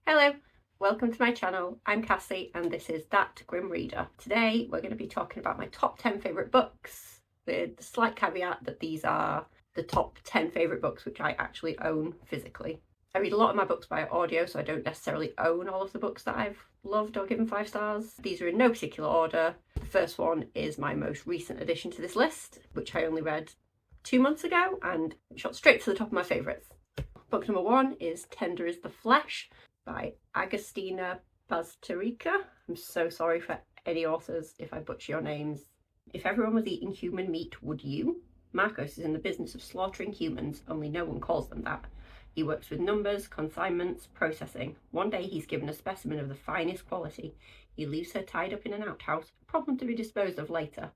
Hello, welcome to my channel. I'm Cassie and this is That Grim Reader. Today we're going to be talking about my top 10 favourite books, with the slight caveat that these are the top 10 favourite books which I actually own physically. I read a lot of my books by audio, so I don't necessarily own all of the books that I've loved or given 5 stars. These are in no particular order. The first one is my most recent addition to this list, which I only read 2 months ago and shot straight to the top of my favourites. Book number 1 is Tender is the Flesh by Agustina Bazterrica. I'm so sorry for any authors if I butcher your names. If everyone was eating human meat, would you? Marcos is in the business of slaughtering humans, only no one calls them that. He works with numbers, consignments, processing. One day he's given a specimen of the finest quality. He leaves her tied up in an outhouse, a problem to be disposed of later.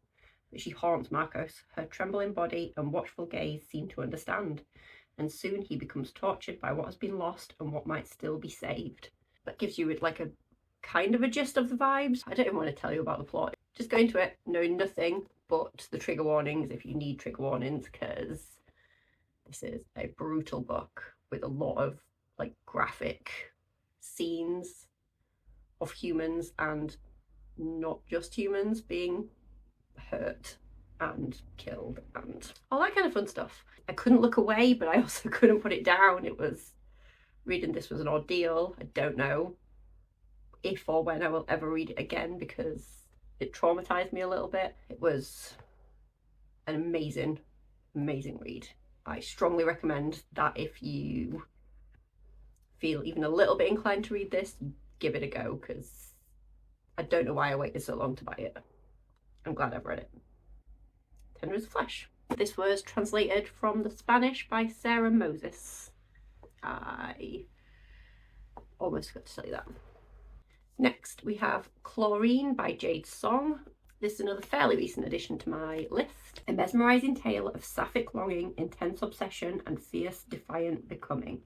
But she haunts Marcos. Her trembling body and watchful gaze seem to understand. And soon he becomes tortured by what has been lost and what might still be saved. That gives you like a kind of a gist of the vibes. I don't even want to tell you about the plot. Just go into it knowing nothing but the trigger warnings if you need trigger warnings, because this is a brutal book with a lot of like graphic scenes of humans and not just humans being hurt and killed and all that kind of fun stuff. I couldn't look away, but I also couldn't put it down. Reading this was an ordeal. I don't know if or when I will ever read it again because it traumatized me a little bit. It was an amazing read. I strongly recommend that if you feel even a little bit inclined to read this, give it a go, because I don't know why I waited so long to buy it. I'm glad I've read it. Tender is the Flesh. This was translated from the Spanish by Sarah Moses. I almost forgot to tell you that. Next we have Chlorine by Jade Song. This is another fairly recent addition to my list. A mesmerising tale of sapphic longing, intense obsession and fierce defiant becoming.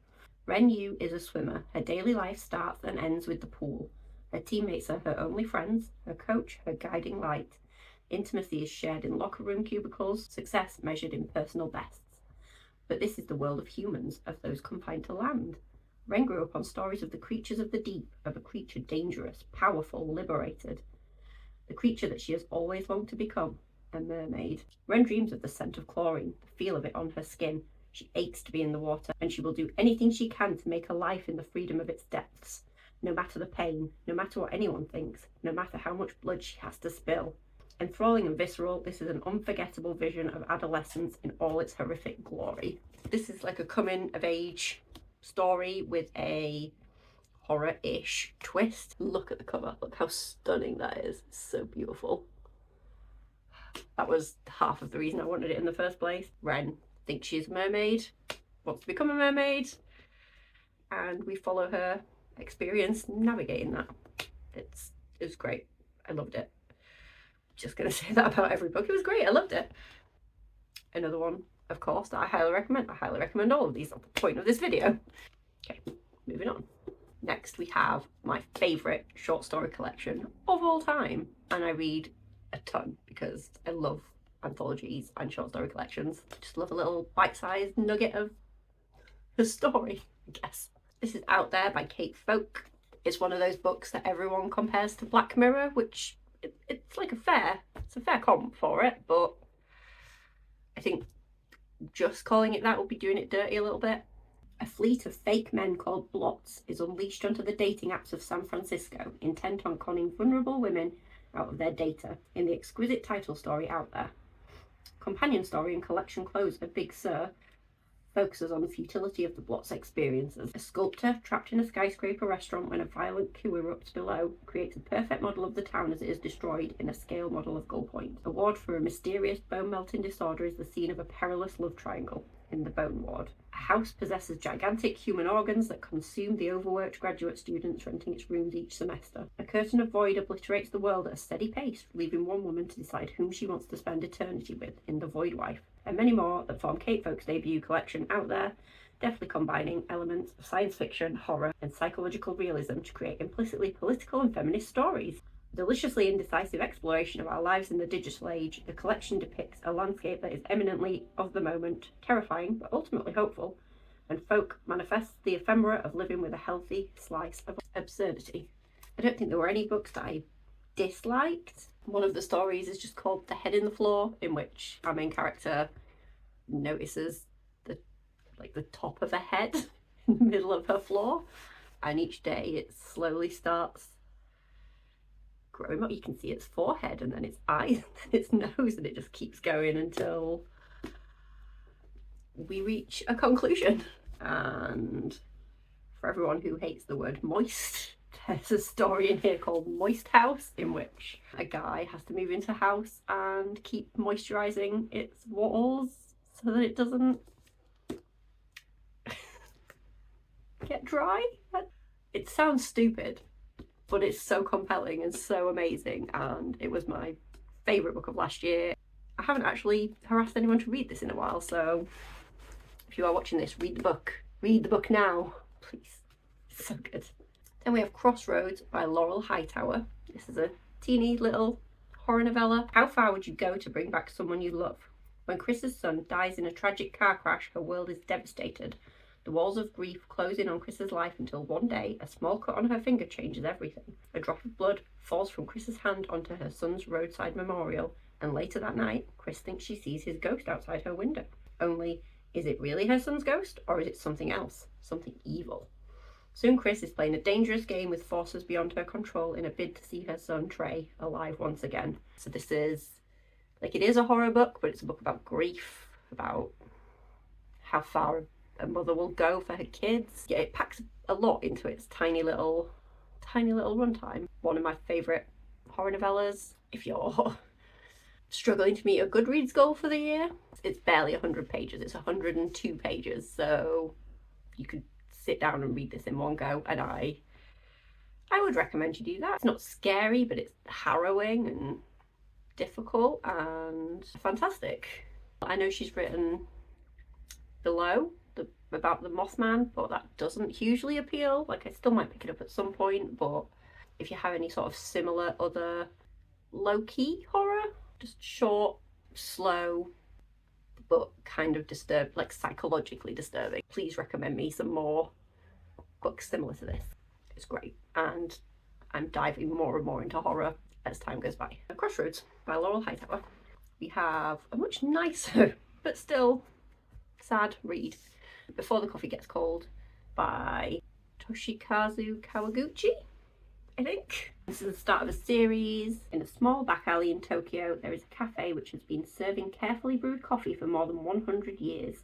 Ren Yu is a swimmer. Her daily life starts and ends with the pool. Her teammates are her only friends, her coach, her guiding light. Intimacy is shared in locker room cubicles, success measured in personal bests. But this is the world of humans, of those confined to land. Ren grew up on stories of the creatures of the deep, of a creature dangerous, powerful, liberated. The creature that she has always longed to become, a mermaid. Ren dreams of the scent of chlorine, the feel of it on her skin. She aches to be in the water, and she will do anything she can to make a life in the freedom of its depths. No matter the pain, no matter what anyone thinks, no matter how much blood she has to spill. Enthralling and visceral, this is an unforgettable vision of adolescence in all its horrific glory. This is like a coming-of-age story with a horror-ish twist. Look at the cover. Look how stunning that is. It's so beautiful. That was half of the reason I wanted it in the first place. Ren thinks she's a mermaid, wants to become a mermaid, and we follow her experience navigating that. It was great. I loved it. Just gonna say that about every book. It was great. I loved it. Another one, of course, that I highly recommend. I highly recommend all of these at the point of this video. Okay, moving on. Next we have my favourite short story collection of all time, and I read a ton because I love anthologies and short story collections. I just love a little bite-sized nugget of a story, I guess. This is Out There by Kate Folk. It's one of those books that everyone compares to Black Mirror, which it's like a fair comp for it, but I think just calling it that will be doing it dirty a little bit. A fleet of fake men called Blots is unleashed onto the dating apps of San Francisco, intent on conning vulnerable women out of their data in the exquisite title story Out There. Companion story and collection close of Big Sur focuses on the futility of the Blots experiences. A sculptor trapped in a skyscraper restaurant when a violent coup erupts below creates a perfect model of the town as it is destroyed in a scale model of Gull Point. A ward for a mysterious bone-melting disorder is the scene of a perilous love triangle in the Bone Ward. A house possesses gigantic human organs that consume the overworked graduate students renting its rooms each semester. A curtain of void obliterates the world at a steady pace, leaving one woman to decide whom she wants to spend eternity with in The Void Wife. And many more that form Kate Folk's debut collection Out There, deftly combining elements of science fiction, horror, and psychological realism to create implicitly political and feminist stories. A deliciously indecisive exploration of our lives in the digital age, the collection depicts a landscape that is eminently of the moment, terrifying but ultimately hopeful, when folk manifest the ephemera of living with a healthy slice of absurdity. I don't think there were any books that I disliked. One of the stories is just called The Head in the Floor, in which our main character notices the top of a head in the middle of her floor, and each day it slowly starts growing up. You can see its forehead and then its eyes and then its nose, and it just keeps going until we reach a conclusion. And for everyone who hates the word moist, there's a story in here called Moist House, in which a guy has to move into a house and keep moisturising its walls so that it doesn't get dry. It sounds stupid, but it's so compelling and so amazing, and it was my favourite book of last year. I haven't actually harassed anyone to read this in a while, so if you are watching this, read the book. Read the book now, please. It's so good. Then we have Crossroads by Laurel Hightower. This is a teeny little horror novella. How far would you go to bring back someone you love? When Chris's son dies in a tragic car crash, her world is devastated. The walls of grief close in on Chris's life until one day, a small cut on her finger changes everything. A drop of blood falls from Chris's hand onto her son's roadside memorial, and later that night, Chris thinks she sees his ghost outside her window. Only, is it really her son's ghost, or is it something else? Something evil? Soon Chris is playing a dangerous game with forces beyond her control in a bid to see her son Trey alive once again. So this is, it is a horror book, but it's a book about grief, about how far a mother will go for her kids. Yeah, it packs a lot into its tiny little runtime. One of my favourite horror novellas. If you're struggling to meet a Goodreads goal for the year, it's barely 100 pages. It's 102 pages, so you could sit down and read this in one go, and I would recommend you do that. It's not scary, but it's harrowing and difficult and fantastic. I know she's written Below about the Mothman, but that doesn't hugely appeal. I still might pick it up at some point, but if you have any sort of similar other low-key horror, just short, slow, but kind of psychologically disturbing, please recommend me some more books similar to this. It's great, and I'm diving more and more into horror as time goes by. Crossroads by Laurel Hightower. We have a much nicer but still sad read, Before the Coffee Gets Cold by Toshikazu Kawaguchi, I think. This is the start of a series. In a small back alley in Tokyo, there is a cafe which has been serving carefully brewed coffee for more than 100 years.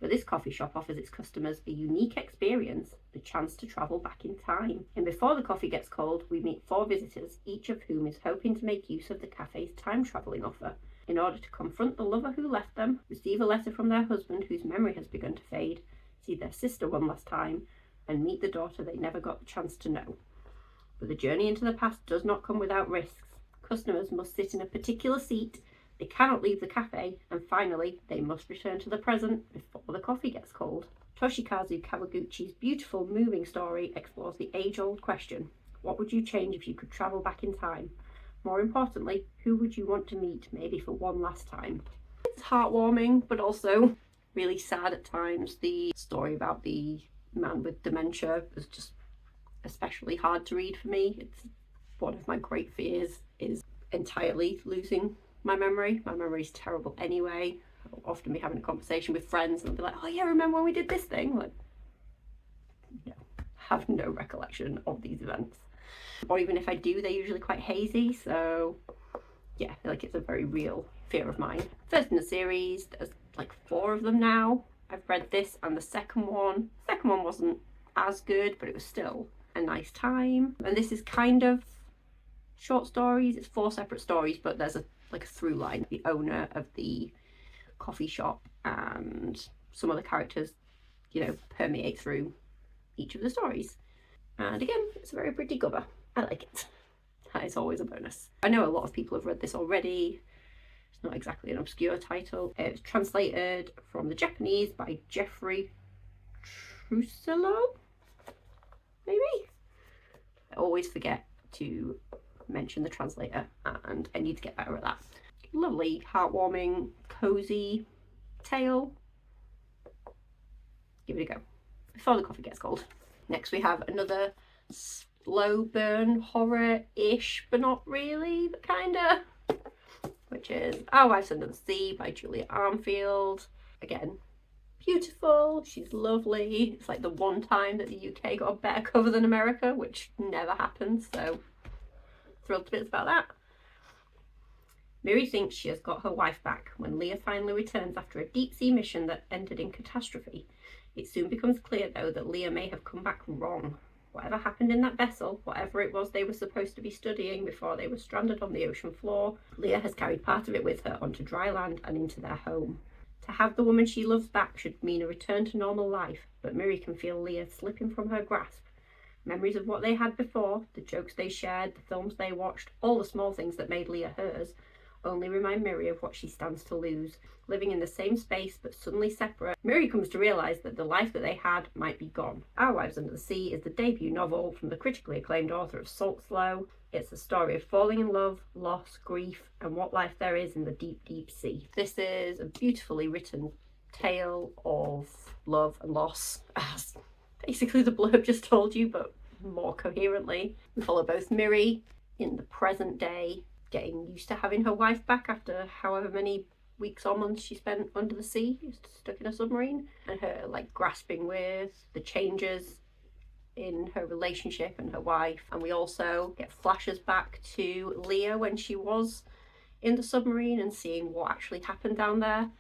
But this coffee shop offers its customers a unique experience, the chance to travel back in time. And Before the Coffee Gets Cold, we meet 4 visitors, each of whom is hoping to make use of the cafe's time travelling offer in order to confront the lover who left them, receive a letter from their husband whose memory has begun to fade, see their sister one last time, and meet the daughter they never got the chance to know. But the journey into the past does not come without risks. Customers must sit in a particular seat, they cannot leave the cafe, and finally, they must return to the present before the coffee gets cold. Toshikazu Kawaguchi's beautiful, moving story explores the age-old question: what would you change if you could travel back in time? More importantly, who would you want to meet, maybe for one last time? It's heartwarming, but also really sad at times. The story about the man with dementia was just especially hard to read for me. It's one of my great fears, is entirely losing my memory. My memory's terrible anyway. I'll often be having a conversation with friends and I'll be like, oh yeah, remember when we did this thing? No, have no recollection of these events. Or even if I do, they're usually quite hazy, so yeah, I feel like it's a very real fear of mine. First in the series, there's 4 of them now. I've read this and the second one. The second one wasn't as good, but it was still a nice time. And this is kind of short stories. It's 4 separate stories, but there's a through line. The owner of the coffee shop and some other characters, permeate through each of the stories. And again, it's a very pretty cover. I like it. That is always a bonus. I know a lot of people have read this already. It's not exactly an obscure title. It's translated from the Japanese by Jeffrey Trussello, maybe? I always forget to mention the translator, and I need to get better at that. Lovely, heartwarming, cozy tale. give it a go before the coffee gets cold. Next we have another slow burn horror-ish, but not really, but kinda, which is Our Wives Under the Sea by Julia Armfield. Again, beautiful, she's lovely. It's like the one time that the UK got a better cover than America, which never happens, so thrilled to bits about that. Miri thinks she has got her wife back when Leah finally returns after a deep-sea mission that ended in catastrophe. It soon becomes clear, though, that Leah may have come back wrong. Whatever happened in that vessel, whatever it was they were supposed to be studying before they were stranded on the ocean floor, Leah has carried part of it with her onto dry land and into their home. To have the woman she loves back should mean a return to normal life, but Miri can feel Leah slipping from her grasp. Memories of what they had before, the jokes they shared, the films they watched, all the small things that made Leah hers, only remind Miri of what she stands to lose. Living in the same space but suddenly separate, Miri comes to realise that the life that they had might be gone. Our Wives Under the Sea is the debut novel from the critically acclaimed author of Salt Slow. It's a story of falling in love, loss, grief, and what life there is in the deep, deep sea. This is a beautifully written tale of love and loss, as basically the blurb just told you, but more coherently. We follow both Miri in the present day, getting used to having her wife back after however many weeks or months she spent under the sea, stuck in a submarine, and her like grasping with the changes in her relationship and her wife. And we also get flashes back to Leah when she was in the submarine and seeing what actually happened down there.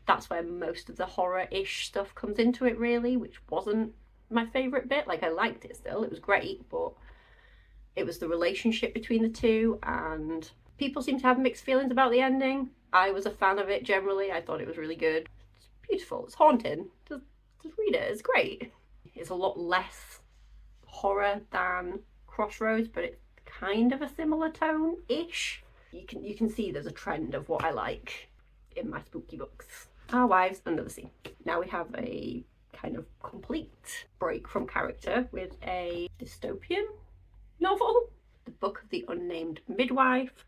That's where most of the horror-ish stuff comes into it, really, which wasn't my favourite bit. Like, I liked it still, it was great, but it was the relationship between the two, and people seem to have mixed feelings about the ending. I was a fan of it generally. I thought it was really good. It's beautiful, it's haunting. Just read it, it's great. It's a lot less horror than Crossroads, but it's kind of a similar tone-ish. You can see there's a trend of what I like in my spooky books. Our Wives Under the Sea. Now we have a kind of complete break from character with a dystopian novel, The Book of the Unnamed Midwife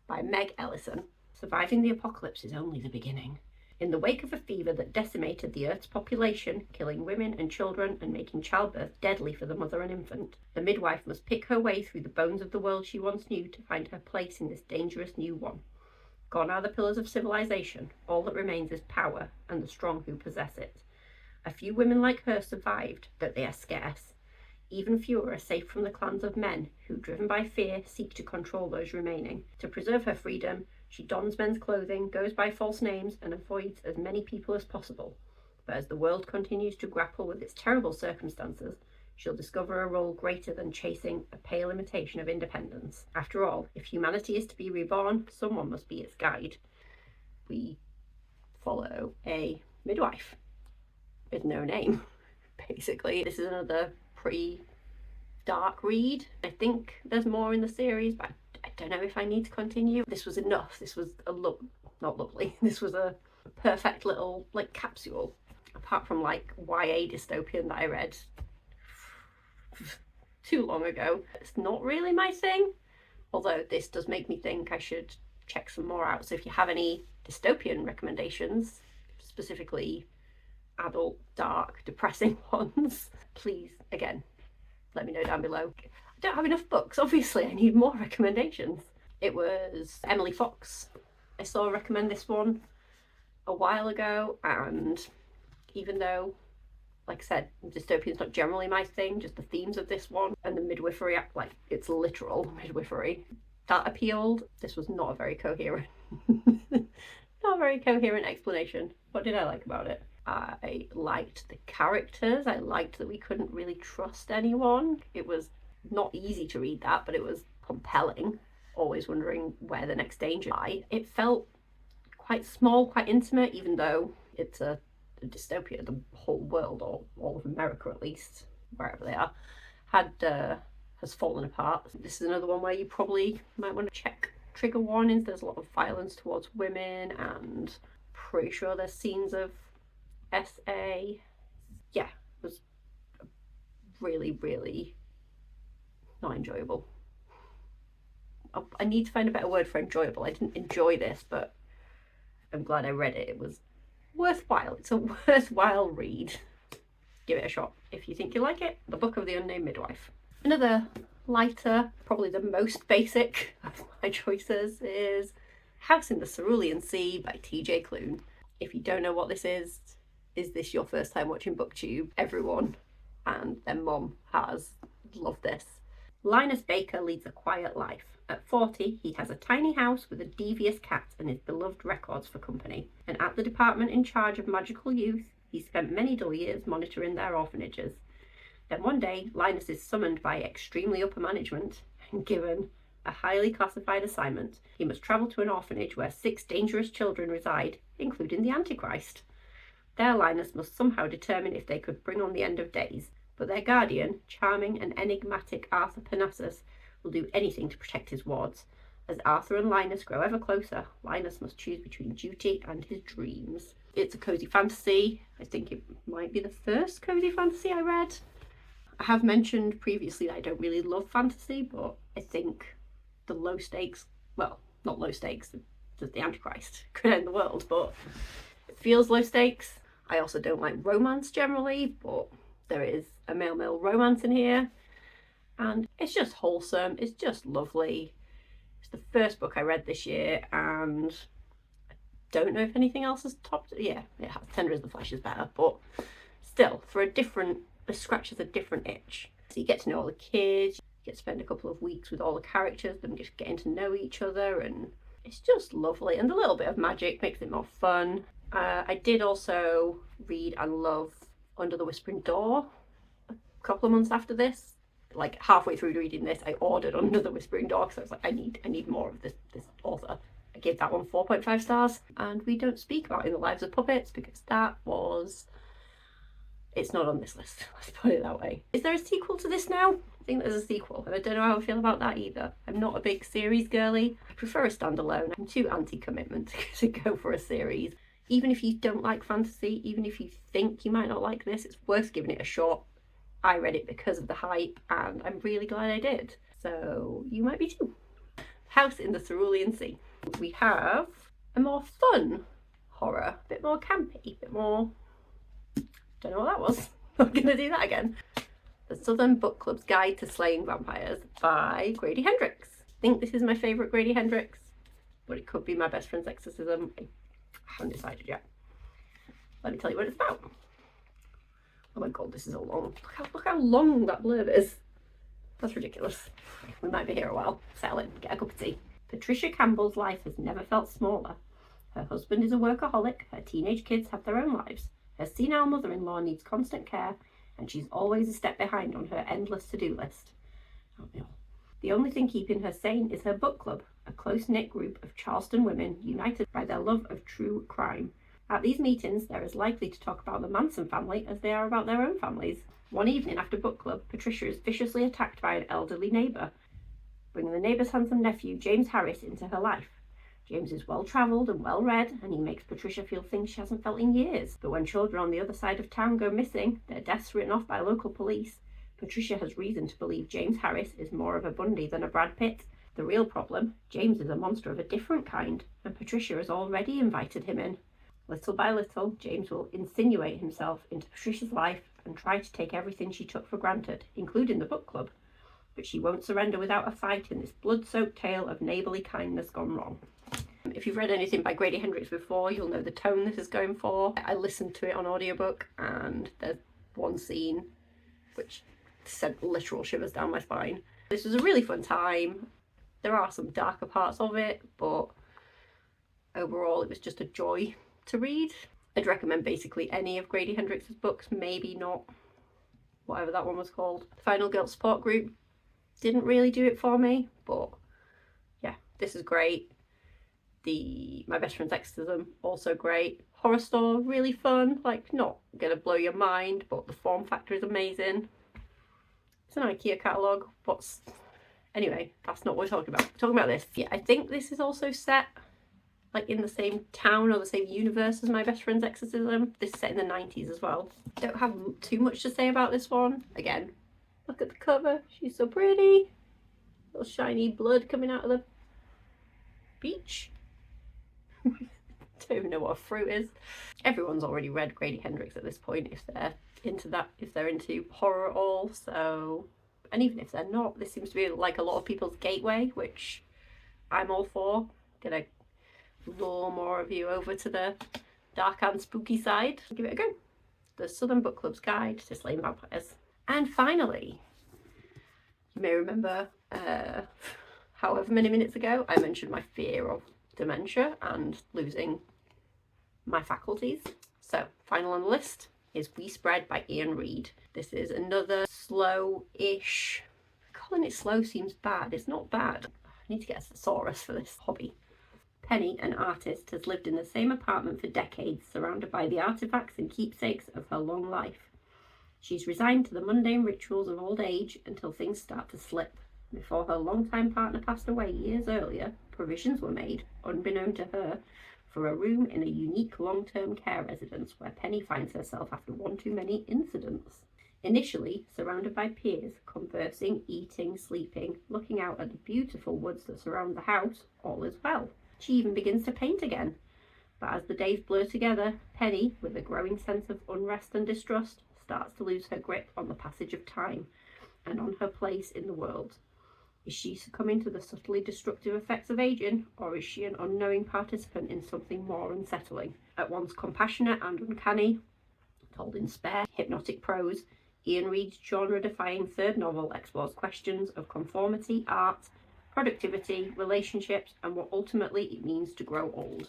by Meg Elison. Surviving the apocalypse is only the beginning. In the wake of a fever that decimated the Earth's population, killing women and children and making childbirth deadly for the mother and infant, the midwife must pick her way through the bones of the world she once knew to find her place in this dangerous new one. Gone are the pillars of civilization. All that remains is power and the strong who possess it. A few women like her survived, but they are scarce. Even fewer are safe from the clans of men who, driven by fear, seek to control those remaining. To preserve her freedom, she dons men's clothing, goes by false names, and avoids as many people as possible. But as the world continues to grapple with its terrible circumstances, she'll discover a role greater than chasing a pale imitation of independence. After all, if humanity is to be reborn, someone must be its guide. We follow a midwife with no name, basically. This is another pretty dark read. I think there's more in the series, but I don't know if I need to continue. This was enough. This was not lovely. This was a perfect little like capsule. Apart from like YA dystopian that I read too long ago. It's not really my thing. Although this does make me think I should check some more out. So if you have any dystopian recommendations, specifically adult, dark, depressing ones, please, again, let me know down below. I don't have enough books, obviously. I need more recommendations. It was Emily Fox. I saw her recommend this one a while ago, and even though, like I said, dystopian's not generally my thing, just the themes of this one and the midwifery, like it's literal midwifery, that appealed. This was not a very coherent not a very coherent explanation. What did I like about it? I liked the characters. I liked that we couldn't really trust anyone. It was not easy to read that, but it was compelling, always wondering where the next danger lay. It felt quite small, quite intimate, even though it's a dystopia. The whole world, or all of America at least, wherever they are, has fallen apart. This is another one where you probably might want to check trigger warnings. There's a lot of violence towards women, and pretty sure there's scenes of SA. Yeah, it was really, really not enjoyable. I need to find a better word for enjoyable. I didn't enjoy this, but I'm glad I read it. It was worthwhile. It's a worthwhile read. give it a shot if you think you like it. The Book of the Unnamed Midwife. Another lighter, probably the most basic of my choices, is House in the Cerulean Sea by TJ Klune. If you don't know what this is this your first time watching BookTube? Everyone and their mum has loved this. Linus Baker leads a quiet life. At 40, he has a tiny house with a devious cat and his beloved records for company. And at the department in charge of magical youth, he spent many dull years monitoring their orphanages. Then one day, Linus is summoned by extremely upper management and given a highly classified assignment. He must travel to an orphanage where 6 dangerous children reside, including the Antichrist. There, Linus must somehow determine if they could bring on the end of days, but their guardian, charming and enigmatic Arthur Parnassus, will do anything to protect his wards. As Arthur and Linus grow ever closer, Linus must choose between duty and his dreams. It's a cozy fantasy. I think it might be the first cozy fantasy I read. I have mentioned previously that I don't really love fantasy, but I think the low stakes, well, not low stakes, the Antichrist could end the world, but it feels low stakes. I also don't like romance generally, but there is a male romance in here, and it's just wholesome. It's just lovely. It's the first book I read this year, and I don't know if anything else has topped it. Yeah, it has. Tender as the Flesh is better, but still, for a different, it scratches a different itch. So you get to know all the kids, you get to spend a couple of weeks with all the characters, them just getting to know each other, and it's just lovely. And the little bit of magic makes it more fun. I did also read and love Under the Whispering Door a couple of months after this. Like halfway through reading this, I ordered Under the Whispering Door because I was like, I need more of this author. I gave that one 4.5 stars. And we don't speak about In the Lives of Puppets because it's not on this list, let's put it that way. Is there a sequel to this now? I think there's a sequel, and I don't know how I feel about that either. I'm not a big series girly. I prefer a standalone. I'm too anti-commitment to go for a series. Even if you don't like fantasy, even if you think you might not like this, it's worth giving it a shot. I read it because of the hype, and I'm really glad I did. So you might be too. House in the Cerulean Sea. We have a more fun horror, a bit more campy, a bit more... Don't know what that was. I'm gonna do that again. The Southern Book Club's Guide to Slaying Vampires by Grady Hendrix. I think this is my favourite Grady Hendrix, but it could be my best friend's exorcism. I haven't decided yet. Let me tell you what it's about. Oh my god, this is a long... Look how long that blurb is. That's ridiculous. We might be here a while. Settle in, get a cup of tea. Patricia Campbell's life has never felt smaller. Her husband is a workaholic, her teenage kids have their own lives. Her senile mother-in-law needs constant care, and she's always a step behind on her endless to-do list. Oh no. The only thing keeping her sane is her book club, a close-knit group of Charleston women united by their love of true crime. At these meetings, they're as likely to talk about the Manson family as they are about their own families. One evening after book club, Patricia is viciously attacked by an elderly neighbour, bringing the neighbour's handsome nephew, James Harris, into her life. James is well-travelled and well-read, and he makes Patricia feel things she hasn't felt in years. But when children on the other side of town go missing, their deaths written off by local police, Patricia has reason to believe James Harris is more of a Bundy than a Brad Pitt. The real problem, James is a monster of a different kind, and Patricia has already invited him in. Little by little, James will insinuate himself into Patricia's life and try to take everything she took for granted, including the book club. But she won't surrender without a fight in this blood-soaked tale of neighbourly kindness gone wrong. If you've read anything by Grady Hendrix before, you'll know the tone this is going for. I listened to it on audiobook, and there's one scene which sent literal shivers down my spine. This was a really fun time. There are some darker parts of it, but overall it was just a joy to read. I'd recommend basically any of Grady Hendrix's books, maybe not whatever that one was called. The Final Guilt Support Group didn't really do it for me, but yeah, this is great. My Best Friend's Exorcism, also great. Horror Store, really fun, like not gonna blow your mind, but the form factor is amazing. It's an IKEA catalogue, but anyway, that's not what we're talking about. We're talking about this. Yeah, I think this is also set like in the same town or the same universe as My Best Friend's Exorcism. This is set in the 90s as well. Don't have too much to say about this one. Again, look at the cover, she's so pretty. Little shiny blood coming out of the beach. Don't even know what a fruit is. Everyone's already read Grady Hendrix at this point if they're into that, if they're into horror at all. So, and even if they're not, this seems to be like a lot of people's gateway, which I'm all for. Gonna lure more of you over to the dark and spooky side. Give it a go. The Southern Book Club's Guide to Slaying Vampires. And finally, you may remember however many minutes ago I mentioned my fear of dementia and losing my faculties. So final on the list is We Spread by Iain Reid. This is another slow-ish, calling it slow seems bad, it's not bad. I need to get a thesaurus for this hobby. Penny, an artist, has lived in the same apartment for decades, surrounded by the artefacts and keepsakes of her long life. She's resigned to the mundane rituals of old age until things start to slip. Before her longtime partner passed away years earlier, provisions were made, unbeknown to her, for a room in a unique long-term care residence where Penny finds herself after one too many incidents. Initially, surrounded by peers, conversing, eating, sleeping, looking out at the beautiful woods that surround the house, all is well. She even begins to paint again. But as the days blur together, Penny, with a growing sense of unrest and distrust, starts to lose her grip on the passage of time and on her place in the world. Is she succumbing to the subtly destructive effects of aging, or is she an unknowing participant in something more unsettling? At once compassionate and uncanny, told in spare, hypnotic prose, Iain Reid's genre-defying third novel explores questions of conformity, art, productivity, relationships, and what ultimately it means to grow old.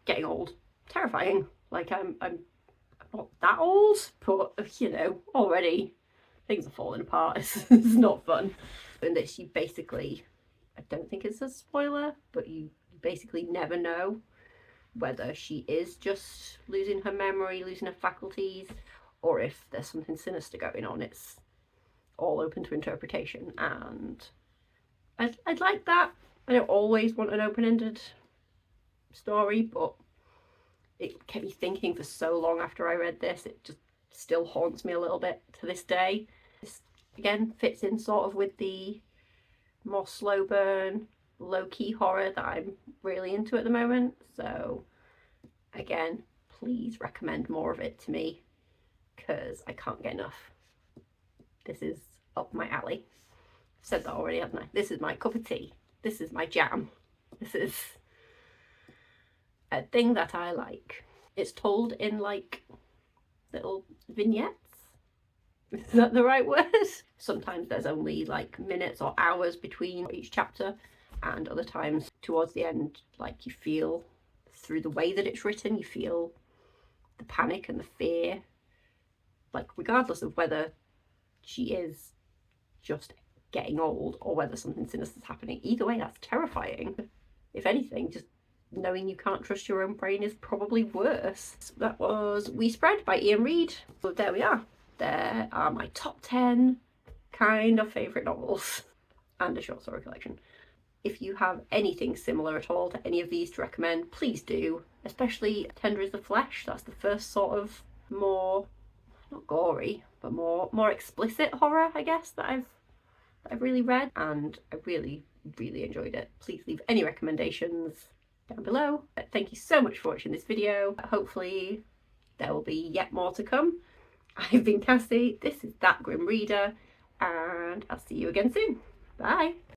Getting old. Terrifying. Like, I'm not that old, but, you know, already things are falling apart. It's not fun. In this, you basically, I don't think it's a spoiler, but you basically never know whether she is just losing her memory, losing her faculties, or if there's something sinister going on. It's all open to interpretation, and I'd like that. I don't always want an open-ended story, but it kept me thinking for so long after I read this. It just still haunts me a little bit to this day. This, again, fits in sort of with the more slow burn, low-key horror that I'm really into at the moment. So, again, please recommend more of it to me, because I can't get enough. This is up my alley. I've said that already, haven't I? This is my cup of tea. This is my jam. This is a thing that I like. It's told in like little vignettes. Is that the right word? Sometimes there's only like minutes or hours between each chapter, and other times towards the end, like, you feel through the way that it's written, you feel the panic and the fear, like regardless of whether she is just getting old or whether something sinister is happening. Either way, that's terrifying. If anything, just knowing you can't trust your own brain is probably worse. That was We Spread by Iain Reid. So there we are. There are my top 10 kind of favourite novels and a short story collection. If you have anything similar at all to any of these to recommend, please do. Especially Tender is the Flesh. That's the first sort of more, not gory, but more explicit horror, I guess, that I've really read, and I really enjoyed it. Please leave any recommendations down below. Thank you so much for watching this video. Hopefully there will be yet more to come. I've been Cassie, this is That Grim Reader, and I'll see you again soon. Bye!